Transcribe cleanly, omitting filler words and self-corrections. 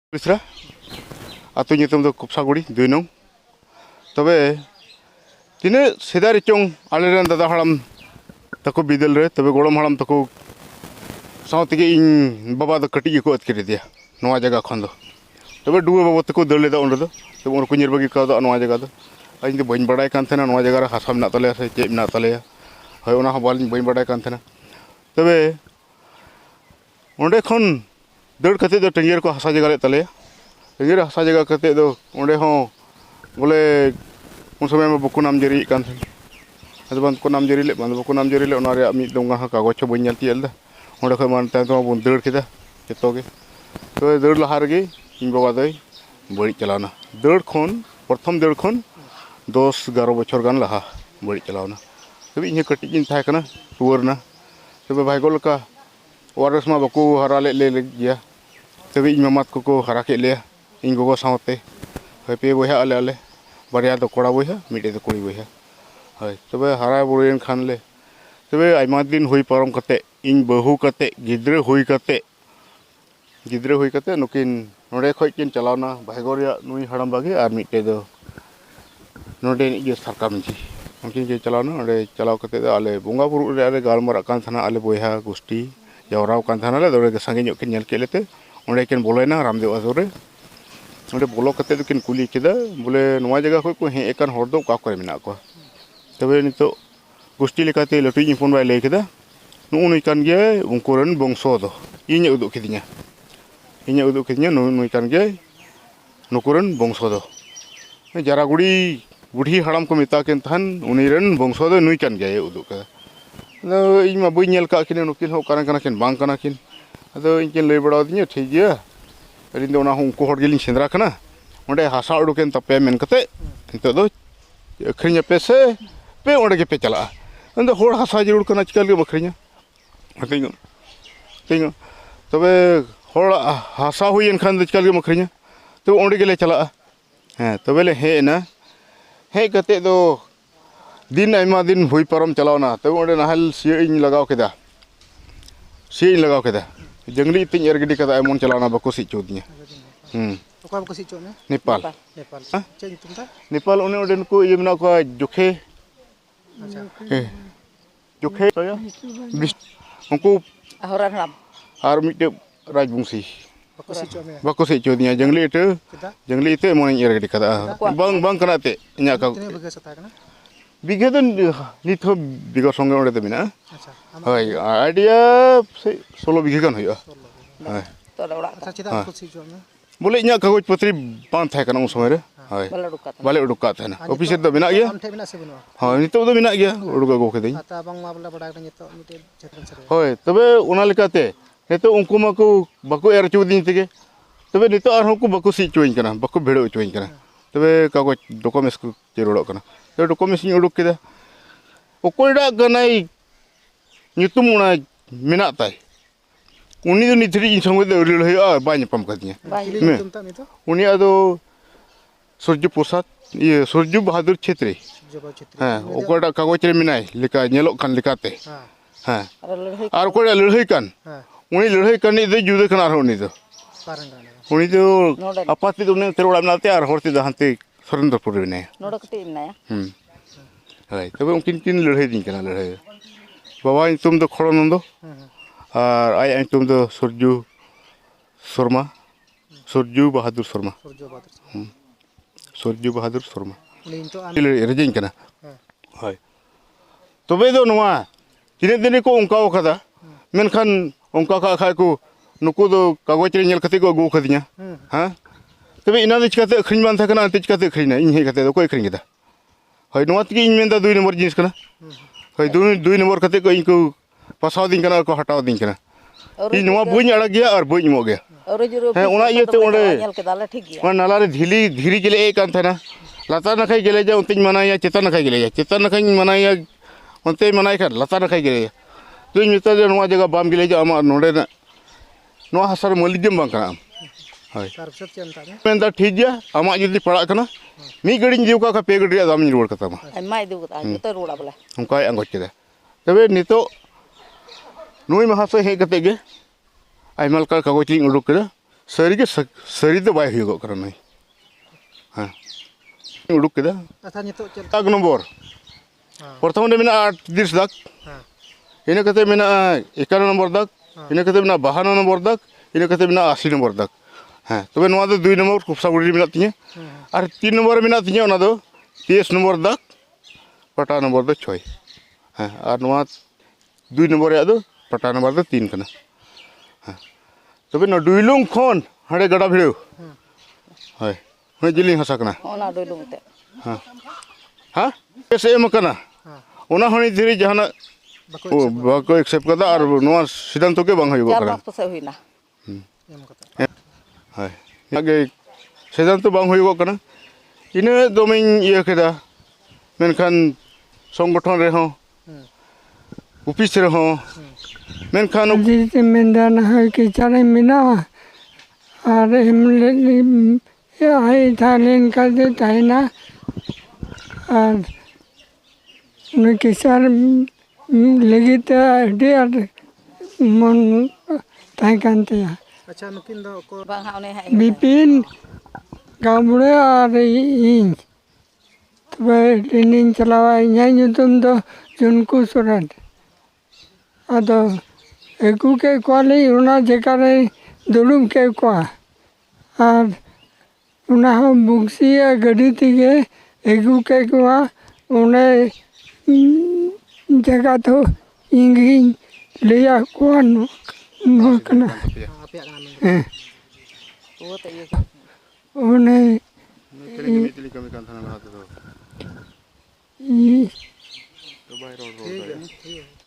Bisra atau nyutum do Kupsaguri duinong tebe tine sedari chong aliran dada haram tako bidel re tebe golom haram tako saw tege in baba do kati ko atkiri dia noa jaga khon do tebe duwe baba tako dole da onde do tebe or kunyir bagi ka do noa jaga do ain de bain badai kan thena noa jaga ra hasam na tale se chep na tale hoy ona habalin bain badai kan thena tebe onde khon deur kate do tengir ko hasa jaga le tale tengir hasa jaga kate do onde ho bole un समय में बुकु नाम जरी kan ada ban ko नाम जरी le ban buku नाम जरी le ona re mi donga ha kagoj cho banyal ti elda onde ko man ta to bun deur kida keto ge to deur lahar ge in baba doi bari chalana deur khon prothom deur khon 10-11 bochor gan laha bari chalana tabi inya kati jin tha kana tuor na tabe bhai gol ka waras ma baku hara le gya tabi inya mat ko hara ke le in gogo saute pe boya ale बारिया तो कोड़ा बोया मिटे तो कोड़ी बोया है तब हरा Buren Khan ले तब आयमा दिन हुई परम कते इन बहु कते गिद्रे हुई कते नुकिन नोडे खय किन चलावना भागोरिया नुई हड़म बागे आर मिटे दो नोडे ये सरकार जी उनकिन जे चलावना नोडे चलाव कते दो आले बोंगा बुरु रे आले गालमरा कान थाना आले बोया गुस्टी जवराव कान थाना ले दोरे संगे ᱧᱚᱜ किन नेल केलेते ओंडे किन बोलेना रामदेव आसुरे नोडे बोलो कते दो किन कुली किदा बोले नवा जगह खय को हे एकान हर दो का करे मिना को तबे नितो गुस्टी लेकाते लटुई फोन बाय ले किदा नुई कान गे उनकोरन बंशो दो इnya उदुक किदिnya नुई कान गे नुकोरन बंशो दो जारागुड़ी बुढ़ी हड़ाम को मिता केन थान उनीरन बंशो दो नुई कान गे उदुक का नो इमा बई नेल का किन नुकिन हो काना किन बांग काना किन अदो इनकिन लई बड़ा दिnya ठीक गया अरिन दो ना उनको हर गेलिन सेंद्रा कना ओंडे हासा उडुकेन तपे मेन कते नितो दो अखरिnya पेसे पे ओंडे के पे चला अंदे होड़ हासा जरूर कना चिकल के बखरिnya तिंग तबे होड़ हासा हुईन खान चिकल के बखरिnya तो ओंडे के ले चला हैं तबे ले हे ना हे कते दो दिन आयमा दिन हुई परम चलावना तबे ओंडे नाहल सिइन लगाव केदा जंगली तिन एर गिडी कदा एमन चलावना बको सि चोदिया ओका बको सि चोने नेपाल चे तुम ता नेपाल ओने ओडेन को ये मना को जोखे अच्छा जोखे तो या उनको ahoran ram आर मिटे राजवंशी बको सि चोदिया जंगली इते एमन एर गिडी कदा बांग कना ते इnya का कितने बगे सता कना बिघे तो नित हो बिघा संगे ओडे ते बिना अच्छा हाय आइडिया 16 बिघे कान होया हाय to da ora अच्छा चिता बको सि चोने बोले इnya कागज पत्री पान था कना उस समय रे हाय बाले उडुक का था ना ऑफिस रे तो बिना गया हम थे बिना से बिनो हां नितो तो बिना गया उडुक गो के दई आता बांग मा बला बडा नितो मिटे चेतन सरे होय तबे ओना लेकाते नितो उनको माको बको एर चुदिन तेगे तबे नितो आर हमको बको सि चुइन कना बको भेड़ो चुइन कना तबे कागज डॉक्यूमेंट्स को जरूरत कना तो documents knee उडुक केदा ओकोयडा Ganai nyutum una mina tai uni do nitri in sangwe de ril hoya ba nyapam kadinya तुम ता मितो uni ado surju prasad ye surju bahadur chhetri जब चित्र ha okoda kagoj re minai lika nyelok kan likate हां ha ar koda lirhai kan हां uni lirhai kan ni de jude kan ar uni do पारंगा uni do apati do ne terora nate ar horti da hante Surendrapur ne nodo kati imna ya hai tobe unkin kin lirhai din kana lirhai बाबा तुम तो खड़नंदो और आय तुम तो सुरजू बहादुर Sharma raising कना हाय तबे दो नवा तिने दिन को उनका ओखदा मेनखान उनका का खाय को नुको दो कागज रे नेल कते को गो खदिया हां तबे इना दे चिकाते अखरिन मान था कना ते चिकाते अखरिना इन हे कते दो को अखरिन केदा हाय नवा तकी इन मेनदा 2 नंबर जिनिस कना हाय 2 नंबर कते को इनको पासाव दिन कना को हटाव दिन कना इ नवा बुñ अड़ा गया और बुñ मो गया है ओना ये ते ओंडे nyal ke dala thik gya one नाला रे धीरी गेले ए कान थाना लाता नखाय गेले जा उनते मनाया चेतन नखाय गेले जा चेतन नखाय मनाया उनते मनाय कर लाता नखाय गेले तो मिता जे नवा जगह बाम गेले जा अमा नोडे ना नवा हसर मलिजम बांग कना हाय तार सब चलता है मेंदा ठीक गया अमा जुदी पड़ा कना मी गडिन जीव का पे गडिया दाम नि रोड कता मा mai du kata to roda bala उनका अंगोच केदा तबे नितो नुई महाशय हे कते गे आइमाल का कागज लिंग उडुक केदा सारी के सारी तो बाय हुई करना नहीं हाँ उड़ूक के अच्छा नितो चल दाग नंबर हाँ प्रथम ने मेना 30 दाग हाँ इन कते मेना 51 नंबर दाग इन कते मेना 52 नंबर दाग इन कते मेना 80 नंबर दाग हाँ तबे नवा दो 2 नंबर कुपसागुड़ी मेना तिया और 3 नंबर मेना तिया ओना दो 30 नंबर दाग पटा नंबर दो 6 हाँ और नवा 2 नंबर या दो पटा नंबर दो 3 कना हाँ तबे न डुइलुंग खोन हड़े गड़ा भिड़ो हाय हने जिलिंग हसा कना ओना डुलुंग ते हाँ हाँ कैसे एम कना हाँ ओना हनी धीरे जहाना बको बाको एक्सेप्ट कदा और नवा सिद्धांत के बांग हुई चार करा मास पसे हुईना एम कता हाय आगे सिद्धांत बांग हुई कना इने दोमिन ये केदा मेनखान संगठन रे हो ऑफिस रे हो मेनखान जिसे मेंदाना है कि चारे मिना और हम ये थाईलैंड का जो था ना और उनके सार लगी तो डेढ़ मन ताई कांते हैं अच्छा नुकिन दो को bang ha one hai Bipin गामड़े और इन तब ट्रेनिंग चलावा यहाँ तुम तो जुनको सुरत अदो एकू के क्वाली उना जेकारे दुलुम के क्वा और उना हम बुक्सी या गड़ी तीगे एकू के क्वा उन्हें जगह तो इंगी लिया क्वा नो कना apa yang kena wo te ye उन्हें मितली कमी कान थाना हाथ तो ये तो बाहर रोड